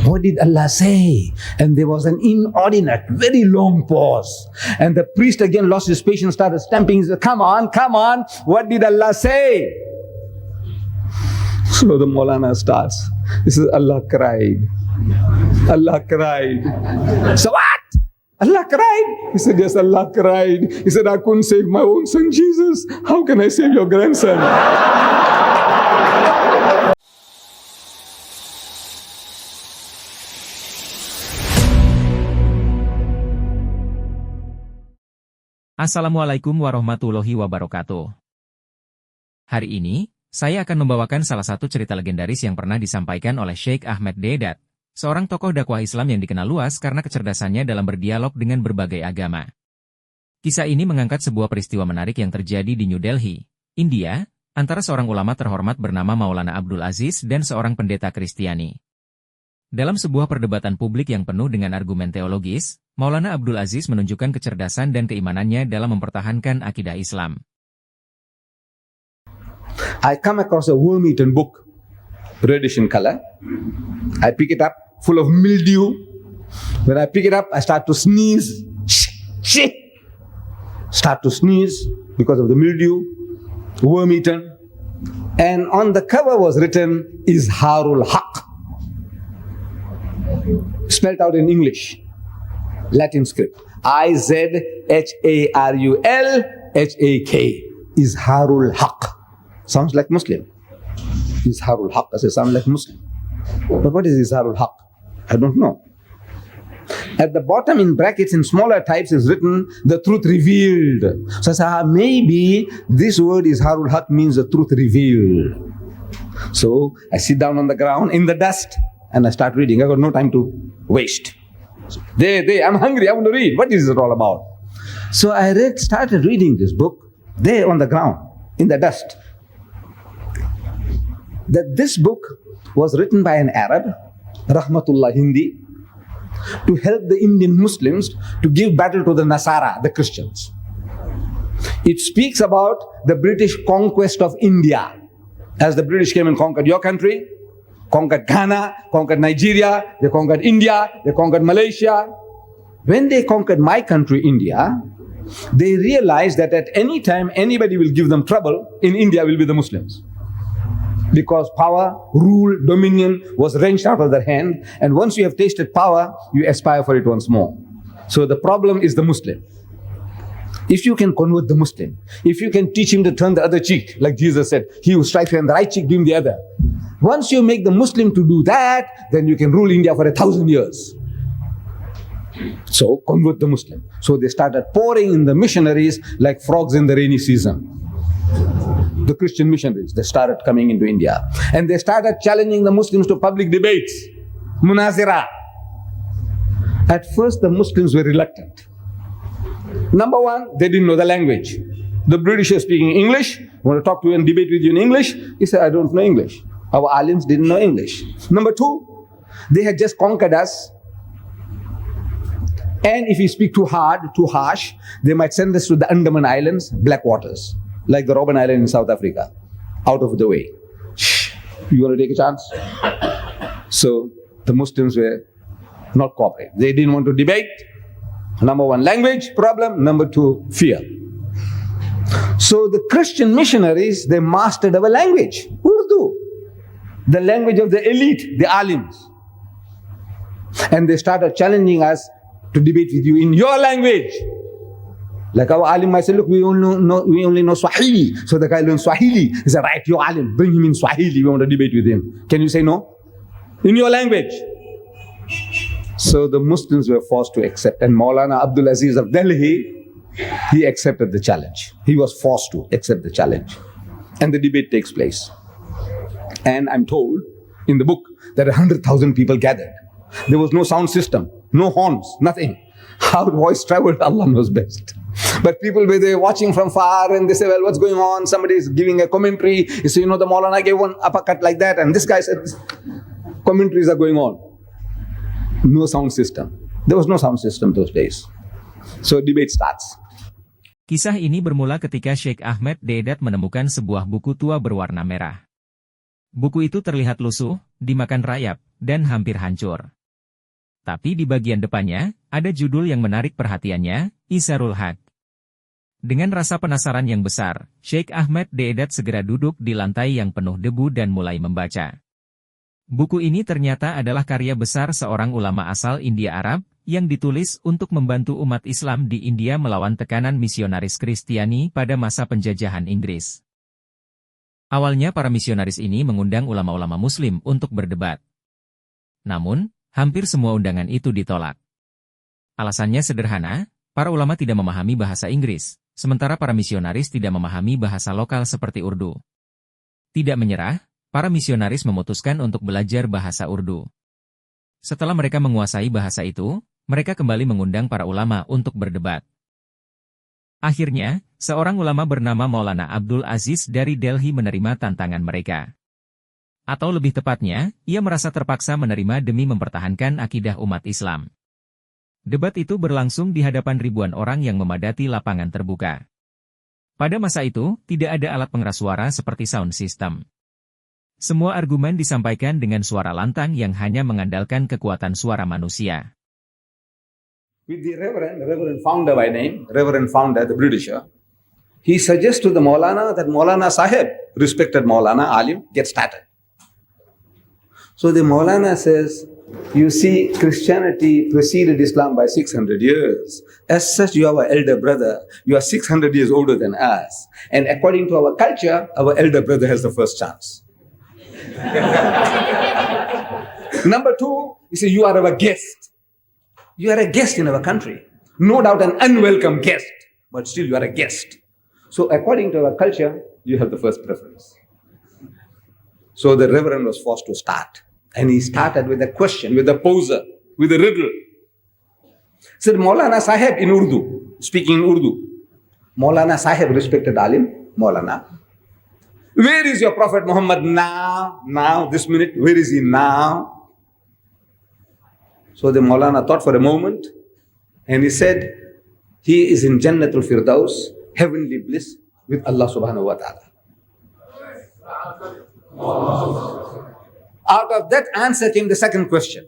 What did Allah say? And there was an inordinate, very long pause. And the priest again lost his patience, started stamping. He said, come on, what did Allah say? So the Maulana starts. He says, Allah cried. Allah cried. So what? Allah cried? He said, yes, Allah cried. He said, I couldn't save my own son Jesus. How can I save your grandson? Assalamualaikum warahmatullahi wabarakatuh. Hari ini, saya akan membawakan salah satu cerita legendaris yang pernah disampaikan oleh Sheikh Ahmed Deedat, seorang tokoh dakwah Islam yang dikenal luas karena kecerdasannya dalam berdialog dengan berbagai agama. Kisah ini mengangkat sebuah peristiwa menarik yang terjadi di New Delhi, India, antara seorang ulama terhormat bernama Maulana Abdul Aziz dan seorang pendeta Kristiani. Dalam sebuah perdebatan publik yang penuh dengan argumen teologis, Maulana Abdul Aziz menunjukkan kecerdasan dan keimanannya dalam mempertahankan akidah Islam. I come across a worm-eaten book, reddish in color. I pick it up, full of mildew. When I pick it up, I start to sneeze. Start to sneeze because of the mildew, worm-eaten. And on the cover was written, Izharul Haq. Spelled out in English, Latin script. I-Z-H-A-R-U-L-H-A-K. Izharul Haq. Sounds like Muslim. Izharul Haq, does it sound like Muslim? But what is Izharul Haq? I don't know. At the bottom in brackets in smaller types is written, the truth revealed. So I say, maybe this word Izharul Haq means the truth revealed. So I sit down on the ground in the dust and I start reading. I got no time to waste. I'm hungry, I want to read. What is it all about? So I started reading this book there on the ground, in the dust. That this book was written by an Arab, Rahmatullah Hindi, to help the Indian Muslims to give battle to the Nasara, the Christians. It speaks about the British conquest of India. As the British came and conquered your country, conquered Ghana, conquered Nigeria, they conquered India, they conquered Malaysia. When they conquered my country, India, they realized that at any time anybody will give them trouble, in India will be the Muslims. Because power, rule, dominion was wrenched out of their hand, and once you have tasted power, you aspire for it once more. So the problem is the Muslim. If you can convert the Muslim, if you can teach him to turn the other cheek, like Jesus said, he who strikes you on the right cheek, give him the other. Once you make the Muslim to do that, then you can rule India for 1,000 years. So convert the Muslim. So they started pouring in the missionaries like frogs in the rainy season. The Christian missionaries, they started coming into India. And they started challenging the Muslims to public debates, munazira. At first the Muslims were reluctant. Number one, they didn't know the language. The British are speaking English, want to talk to you and debate with you in English. He said, I don't know English. Our alims didn't know English. Number two, they had just conquered us. And if we speak too hard, too harsh, they might send us to the Andaman Islands, black waters, like the Robben Island in South Africa, out of the way. You want to take a chance? So the Muslims were not cooperative. They didn't want to debate. Number one, language problem. Number two, fear. So the Christian missionaries, they mastered our language, Urdu, the language of the elite, the alims. And they started challenging us to debate with you in your language. Like our alim might say, look, we only know Swahili. So the guy learns Swahili. He said, right, your alim, bring him in Swahili. We want to debate with him. Can you say no? In your language. So the Muslims were forced to accept. And Maulana Abdul Aziz of Delhi, he accepted the challenge. He was forced to accept the challenge. And the debate takes place. And I'm told in the book that 100,000 people gathered. There was no sound system, no horns, nothing. How the voice traveled, Allah knows best. But people were there watching from far and they say, well, what's going on? Somebody is giving a commentary. You say, the Maulana gave one uppercut like that. And this guy said, commentaries are going on. No sound system. There was no sound system those days. So debate starts. Kisah ini bermula ketika Sheikh Ahmed Deedat menemukan sebuah buku tua berwarna merah. Buku itu terlihat lusuh, dimakan rayap, dan hampir hancur. Tapi di bagian depannya, ada judul yang menarik perhatiannya, Isarul Haq. Dengan rasa penasaran yang besar, Sheikh Ahmed Deedat segera duduk di lantai yang penuh debu dan mulai membaca. Buku ini ternyata adalah karya besar seorang ulama asal India Arab, yang ditulis untuk membantu umat Islam di India melawan tekanan misionaris Kristiani pada masa penjajahan Inggris. Awalnya para misionaris ini mengundang ulama-ulama Muslim untuk berdebat. Namun, hampir semua undangan itu ditolak. Alasannya sederhana, para ulama tidak memahami bahasa Inggris, sementara para misionaris tidak memahami bahasa lokal seperti Urdu. Tidak menyerah, para misionaris memutuskan untuk belajar bahasa Urdu. Setelah mereka menguasai bahasa itu, mereka kembali mengundang para ulama untuk berdebat. Akhirnya, seorang ulama bernama Maulana Abdul Aziz dari Delhi menerima tantangan mereka. Atau lebih tepatnya, ia merasa terpaksa menerima demi mempertahankan akidah umat Islam. Debat itu berlangsung di hadapan ribuan orang yang memadati lapangan terbuka. Pada masa itu, tidak ada alat pengeras suara seperti sound system. Semua argumen disampaikan dengan suara lantang yang hanya mengandalkan kekuatan suara manusia. With the Reverend Founder by name, Reverend Founder, the Britisher, he suggests to the Maulana that Maulana Sahib, respected Maulana, Alim, get started. So the Maulana says, you see, Christianity preceded Islam by 600 years. As such, you are our elder brother. You are 600 years older than us. And according to our culture, our elder brother has the first chance. Number two, he says, you are our guest. You are a guest in our country. No doubt an unwelcome guest, but still you are a guest. So according to our culture, you have the first preference. So the Reverend was forced to start. And he started with a question, with a poser, with a riddle. Said Maulana Sahib in Urdu, speaking in Urdu. Maulana Sahib, respected Alim, Maulana. Where is your Prophet Muhammad now? Now, this minute, where is he now? So the Maulana thought for a moment, and he said, he is in Jannatul Firdaus, heavenly bliss with Allah subhanahu wa ta'ala. Out of that answer came the second question.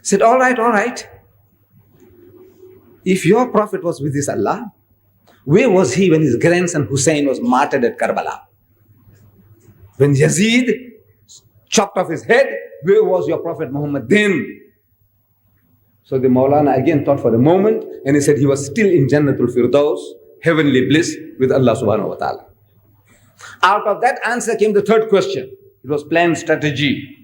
Said, all right. If your Prophet was with his Allah, where was he when his grandson Hussein was martyred at Karbala? When Yazid chopped off his head, where was your Prophet Muhammad then? So the Maulana again thought for a moment, and he said he was still in Jannatul Firdaus, heavenly bliss with Allah subhanahu wa ta'ala. Out of that answer came the third question. It was planned strategy.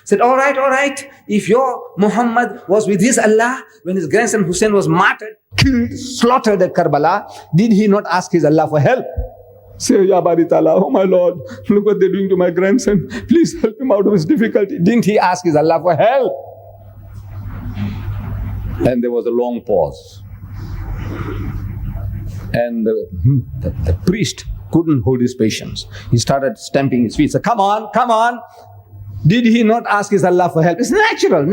Said, all right. If your Muhammad was with his Allah when his grandson Hussein was martyred, killed, slaughtered at Karbala, did he not ask his Allah for help? Say, Ya Bari Ta'ala, oh my Lord, look what they're doing to my grandson. Please help him out of his difficulty. Didn't he ask his Allah for help? And there was a long pause. And the priest couldn't hold his patience. He started stamping his feet. He said, come on. Did he not ask his Allah for help? It's natural.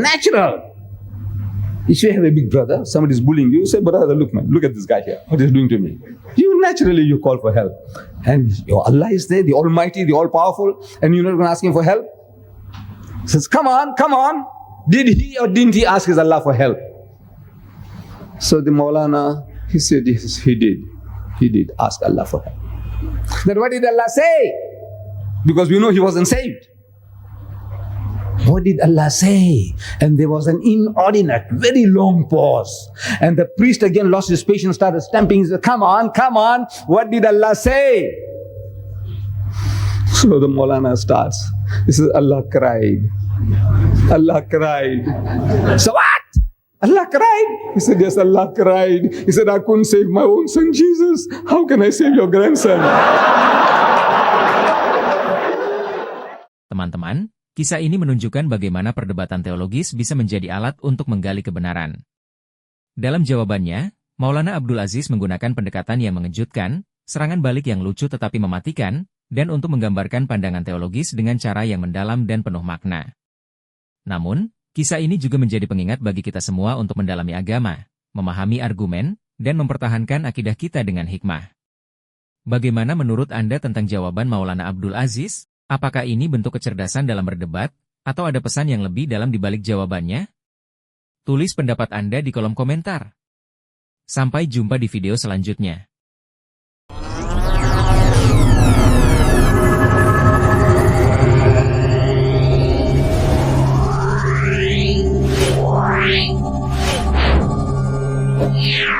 If you have a big brother, somebody is bullying you, say, brother, look at this guy here. What is he doing to me? You call for help. And your Allah is there, the Almighty, the All-Powerful, and you're not going to ask him for help? He says, come on. Did he or didn't he ask his Allah for help? So the Maulana, he said, yes, he did. He did ask Allah for help. Then what did Allah say? Because we know he wasn't saved. What did Allah say? And there was an inordinate, very long pause. And the priest again lost his patience, started stamping. He said, come on. What did Allah say? So the Maulana starts. He says, Allah cried. So what? Allah cried? He said, yes, Allah cried. He said, I couldn't save my own son, Jesus. How can I save your grandson? Teman-teman, kisah ini menunjukkan bagaimana perdebatan teologis bisa menjadi alat untuk menggali kebenaran. Dalam jawabannya, Maulana Abdul Aziz menggunakan pendekatan yang mengejutkan, serangan balik yang lucu tetapi mematikan, dan untuk menggambarkan pandangan teologis dengan cara yang mendalam dan penuh makna. Namun, kisah ini juga menjadi pengingat bagi kita semua untuk mendalami agama, memahami argumen, dan mempertahankan akidah kita dengan hikmah. Bagaimana menurut Anda tentang jawaban Maulana Abdul Aziz? Apakah ini bentuk kecerdasan dalam berdebat, Atau ada pesan yang lebih dalam di balik jawabannya? Tulis pendapat Anda di kolom komentar. Sampai jumpa di video selanjutnya. Yeah.